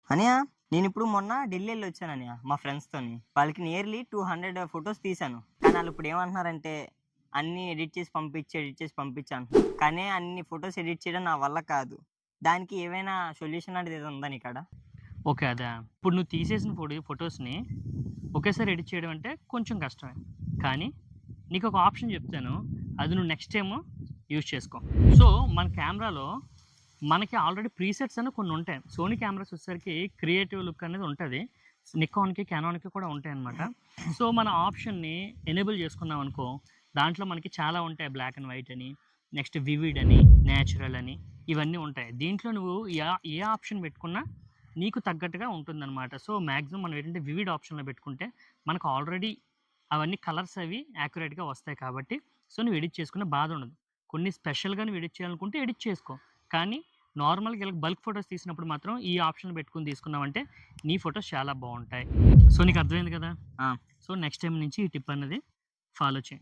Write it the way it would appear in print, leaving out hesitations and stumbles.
అన్నయ్య నేనిప్పుడు మొన్న ఢిల్లీ ఎళ్ళొచ్చాను అన్నయ్య మా ఫ్రెండ్స్‌తోని. వాళ్ళకి నియర్లీ 200 ఫోటోస్ తీశాను. కానీ ఆళ్ళిప్పుడు ఏమంటున్నారంటే, అన్నీ ఎడిట్ చేసి పంపించు అంటున్నారు. కానీ అన్ని ఫోటోస్ ఎడిట్ చేయడం నా వల్ల కాదు. దానికి ఏవైనా సొల్యూషన్ లాంటిది ఏదో ఉందా నీకాడ? ఓకే. అదా! ఇప్పుడు నువ్వు తీసేసిన ఫోటోస్‌ని ఒకేసారి ఎడిట్ చేయడం అంటే కొంచెం కష్టమే. కానీ నీకొక ఆప్షన్ చెప్తాను. అది నువ్వు నెక్స్ట్ టైము యూజ్ చేసుకో. సో, మన కెమెరాలో మనకి ఆల్రెడీ ప్రీసెట్స్ అని కొన్ని ఉంటాయి. సోనీ కెమెరాస్ వచ్చేసరికి క్రియేటివ్ లుక్ అనేది ఉంటది. నికాన్‌కి, కెనాన్‌కి కూడా ఉంటాయన్నమాట. సో, మన ఆప్షన్‌ని ఎనేబుల్ చేసుకున్నామనుకో, దాంట్లో మనకి చాలా ఉంటాయి. బ్లాక్ అండ్ వైట్ అని, నెక్స్ట్ వివిడ్ అని, నేచురల్ అని ఇవన్నీ ఉంటాయి. దీంట్లో నువ్వు ఏ ఆప్షన్ పెట్టుకున్నా నీకు తగ్గట్టుగా ఉంటుందన్నమాట. సో, మాక్సిమం మనం ఏంటంటే వివిడ్ ఆప్షన్‌లో పెట్టుకుంటే మనకు ఆల్రెడీ అవన్నీ కలర్స్ అవి యాక్యురేట్‌గా వస్తాయి కాబట్టి, సో, నువ్వు ఎడిట్ చేసుకునే బాధ ఉండదు. కొన్ని స్పెషల్‌గా నువ్వు ఎడిట్ చేయాలనుకుంటే ఎడిట్ చేసుకో. కానీ నార్మల్‌గా ఇలా బల్క్ ఫోటోస్ తీసినప్పుడు మాత్రం ఈ ఆప్షన్ పెట్టుకొని తీసుకున్నావంటే నీ ఫోటోస్ చాలా బావుంటాయి. సో, నీకు అర్థమైంది కదా! ఆ! సో, నెక్స్ట్ టైమ్ నుంచి ఈ టిప్ అన్నది ఫాలో చెయి.